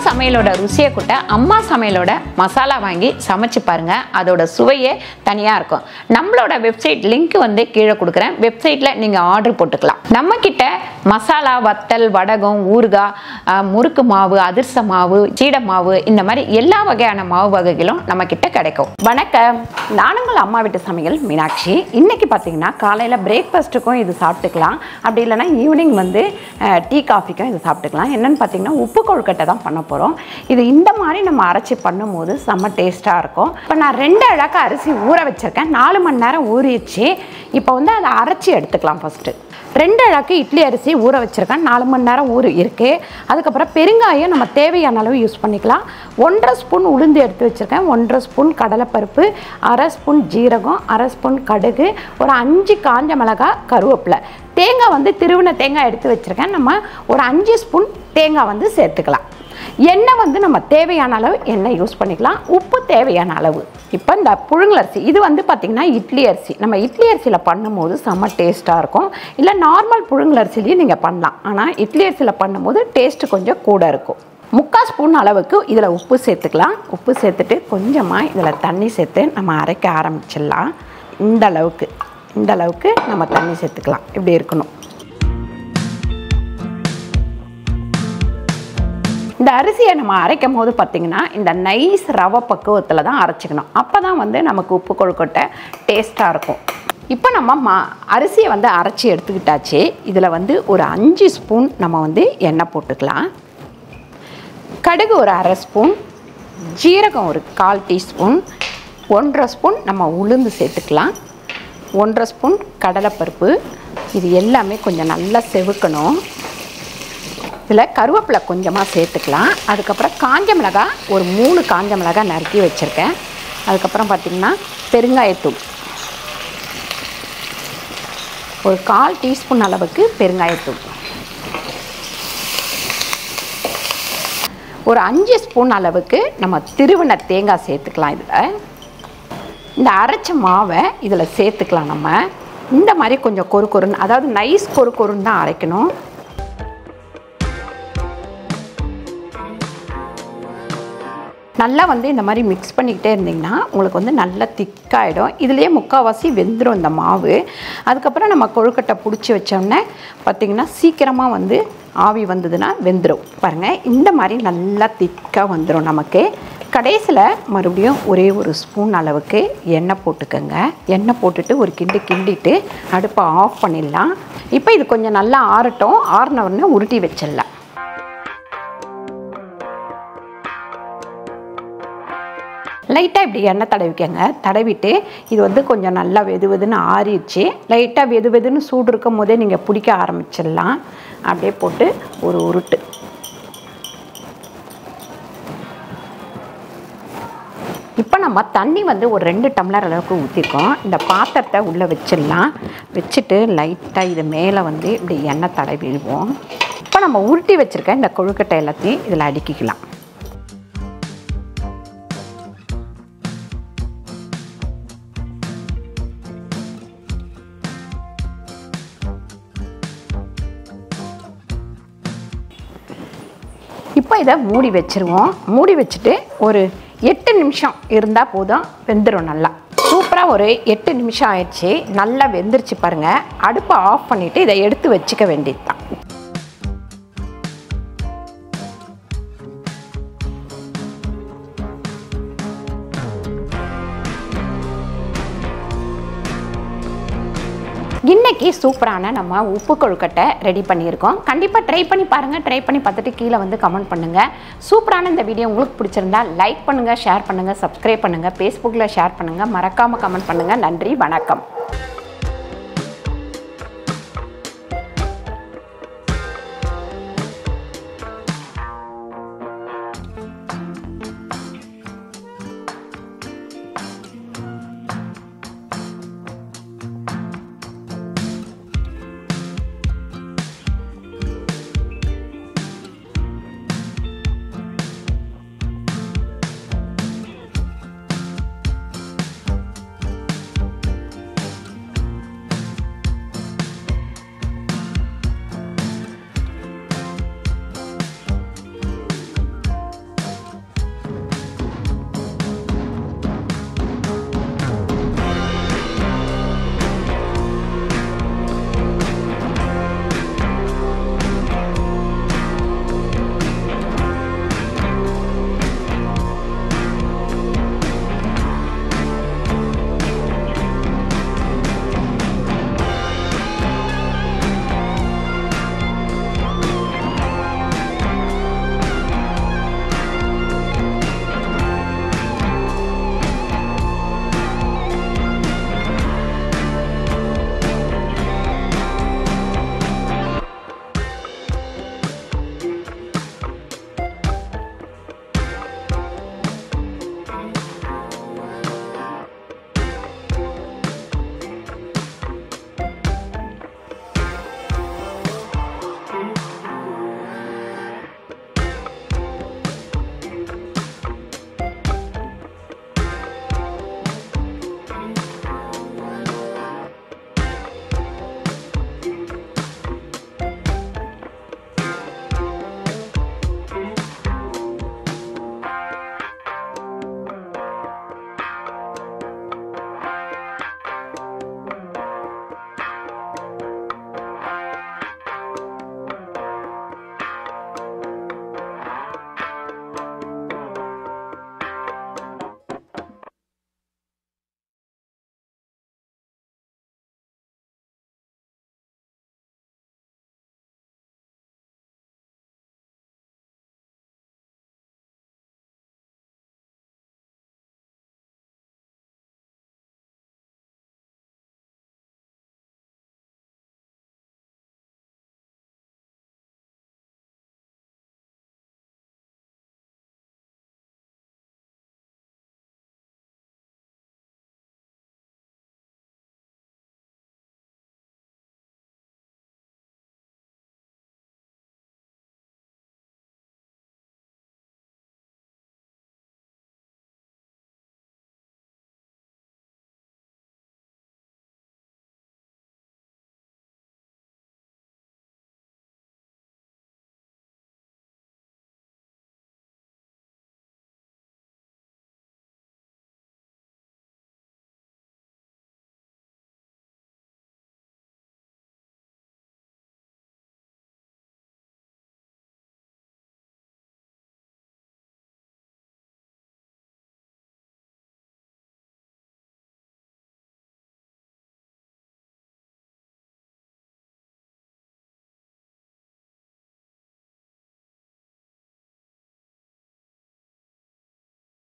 சமையலோட ருசியை கூட்ட அம்மா சமையலோட மசாலா வாங்கி சமைச்சு பாருங்க. அதோட சுவையே தனியா இருக்கும். நம்மளோட வெப்சைட் லிங்க் வந்து கீழே கொடுக்குறேன். வெப்சைட்ல நீங்க ஆர்டர் போட்டுக்கலாம். நம்ம கிட்ட மசாலா, வத்தல், வடகம், ஊறுகாய், முறுக்கு மாவு, அதிர்ச மாவு, சீடை மாவு, இந்த மாதிரி எல்லா வகையான மாவு வகைகளும் நம்ம கிட்ட கிடைக்கும். வணக்கம், நானுங்கள் அம்மா வீட்டு சமையல் மீனாட்சி. இன்னைக்கு பார்த்தீங்கன்னா காலையில் பிரேக்ஃபாஸ்ட்டுக்கும் இது சாப்பிட்டுக்கலாம், அப்படி இல்லைன்னா ஈவினிங் வந்து டீ காஃபிக்கும் இது சாப்பிட்டுக்கலாம். என்னென்னு பார்த்தீங்கன்னா உப்பு கொழுக்கட்டை தான் பண்ண போகிறோம். இது இந்த மாதிரி நம்ம அரைச்சி பண்ணும்போது செம்ம டேஸ்ட்டாக இருக்கும். இப்போ நான் 2 அழகு அரிசி ஊற வச்சுருக்கேன். 4 மணி நேரம் ஊறிடுச்சு. இப்போ வந்து அதை அரைச்சி எடுத்துக்கலாம். ஃபஸ்ட்டு 2 அழகு இட்லி அரிசி ஊற வச்சுருக்கேன். 4 மணி நேரம் ஊறி இருக்குது. அதுக்கப்புறம் பெருங்காயம் நம்ம தேவையான அளவு யூஸ் பண்ணிக்கலாம். 1.5 ஸ்பூன் உளுந்து எடுத்து வச்சுருக்கேன். 1.5 ஸ்பூன் கடலைப்பருப்பு, 1/2 ஸ்பூன் ஜீரகம், 1/2 ஸ்பூன் கடுகு, ஒரு 5 காஞ்ச மிளகாய், கருவேப்பிலை, தேங்காய் வந்து திருவின தேங்காய் எடுத்து வச்சுருக்கேன். நம்ம ஒரு 5 ஸ்பூன் தேங்காய் வந்து சேர்த்துக்கலாம். எண்ணெய் வந்து நம்ம தேவையான அளவு எண்ணெய் யூஸ் பண்ணிக்கலாம். உப்பு தேவையான அளவு. இப்போ இந்த புழுங்கலரிசி இது வந்து பார்த்திங்கன்னா இட்லி அரிசி. நம்ம இட்லி அரிசியில் பண்ணும்போது செம்ம டேஸ்ட்டாக இருக்கும். இல்லை நார்மல் புழுங்கலரிசிலையும் நீங்கள் பண்ணலாம். ஆனால் இட்லி அரிசியில் பண்ணும்போது டேஸ்ட்டு கொஞ்சம் கூட இருக்கும். 3/4 ஸ்பூன் அளவுக்கு இதில் உப்பு சேர்த்துக்கலாம். உப்பு சேர்த்துட்டு கொஞ்சமாக இதில் தண்ணி சேர்த்து நம்ம அரைக்க ஆரம்பிச்சிடலாம். இந்த அளவுக்கு நம்ம தண்ணி சேர்த்துக்கலாம். இப்படி இருக்கணும். இந்த அரிசியை நம்ம அரைக்கும் போது பார்த்திங்கன்னா இந்த நைஸ் ரவை பக்குவத்தில் தான் அரைச்சிக்கணும். அப்போ தான் வந்து நமக்கு உப்பு கொழுக்கட்டை டேஸ்ட்டாக இருக்கும். இப்போ நம்ம அரிசியை வந்து அரைச்சி எடுத்துக்கிட்டாச்சு. இதில் வந்து ஒரு 5 ஸ்பூன் நம்ம வந்து எண்ணெய் போட்டுக்கலாம். கடுகு ஒரு 1/2 ஸ்பூன், ஜீரகம் ஒரு 1/4 டீஸ்பூன், 1.5 ஸ்பூன் நம்ம உளுந்து சேர்த்துக்கலாம், 1.5 ஸ்பூன் கடலைப்பருப்பு. இது எல்லாமே கொஞ்சம் நல்லா செவக்கணும். இதில் கருவேப்பிலை கொஞ்சமாக சேர்த்துக்கலாம். அதுக்கப்புறம் காஞ்ச மிளகாய் ஒரு 3 காஞ்ச மிளகாய் நறுக்கி வச்சுருக்கேன். அதுக்கப்புறம் பார்த்திங்கன்னா பெருங்காயத்தூள் ஒரு 1/4 டீஸ்பூன் அளவுக்கு பெருங்காயத்தூள், ஒரு 5 ஸ்பூன் அளவுக்கு நம்ம திருவின தேங்காய் சேர்த்துக்கலாம். இதில் இந்த அரைச்ச மாவை இதில் சேர்த்துக்கலாம். நம்ம இந்த மாதிரி கொஞ்சம் கொருன்னு, அதாவது நைஸ் கொருன்னு தான் அரைக்கணும். நல்லா வந்து இந்த மாதிரி மிக்ஸ் பண்ணிக்கிட்டே இருந்திங்கன்னா உங்களுக்கு வந்து நல்லா திக்காகிடும். இதுலேயே முக்கால்வாசி வெந்துடும் இந்த மாவு. அதுக்கப்புறம் நம்ம கொழுக்கட்டை பிடிச்சி வச்சோடனே பார்த்திங்கன்னா சீக்கிரமாக வந்து ஆவி வந்ததுன்னா வெந்துடும். பாருங்கள், இந்த மாதிரி நல்லா திக்காக வந்துடும் நமக்கு. கடைசியில் மறுபடியும் ஒரே ஒரு ஸ்பூன் அளவுக்கு எண்ணெய் போட்டுக்கோங்க. எண்ணெய் போட்டுட்டு ஒரு கிண்டிட்டு அடுப்பை ஆஃப் பண்ணிடலாம். இப்போ இது கொஞ்சம் நல்லா ஆறட்டும். ஆறின உடனே உருட்டி வச்சிடலாம். லைட்டாக இப்படி எண்ணெய் தடவிக்கங்க. தடவிட்டு இது வந்து கொஞ்சம் நல்லா வெதுன்னு ஆறிடுச்சு. லைட்டாக வெதுன்னு சூடு இருக்கும் போதே நீங்கள் பிடிக்க ஆரம்பிச்சிடலாம். அப்படியே போட்டு ஒரு உருட்டு. இப்போ நம்ம தண்ணி வந்து ஒரு 2 டம்ளர் அளவுக்கு ஊற்றிருக்கோம். இந்த பாத்திரத்தை உள்ளே வச்சிடலாம். வச்சுட்டு லைட்டாக இது மேலே வந்து இப்படி எண்ணெய் தடவிடுவோம். இப்போ நம்ம உருட்டி வச்சுருக்க இந்த கொழுக்கட்டை எல்லாத்தையும் இதில் அடுக்கிக்கலாம். இப்போ இதை மூடி வச்சுருவோம். மூடி வச்சுட்டு ஒரு 8 நிமிஷம் இருந்தால் போதும், வெந்துடும் நல்லா. சூப்பராக ஒரு 8 நிமிஷம் ஆயிடுச்சு. நல்லா வெந்துருச்சு பாருங்கள். அடுப்பை ஆஃப் பண்ணிவிட்டு இதை எடுத்து வச்சுக்க வேண்டியது தான். இன்றைக்கி சூப்பரான நம்ம உப்பு கொழுக்கட்டை ரெடி பண்ணியிருக்கோம். கண்டிப்பாக ட்ரை பண்ணி பாருங்கள். ட்ரை பண்ணி பார்த்துட்டு கீழே வந்து கமெண்ட் பண்ணுங்கள். சூப்பரான இந்த வீடியோ உங்களுக்கு பிடிச்சிருந்தா லைக் பண்ணுங்கள், ஷேர் பண்ணுங்கள், சப்ஸ்கிரைப் பண்ணுங்கள், ஃபேஸ்புக்கில் ஷேர் பண்ணுங்கள், மறக்காமல் கமெண்ட் பண்ணுங்கள். நன்றி, வணக்கம்.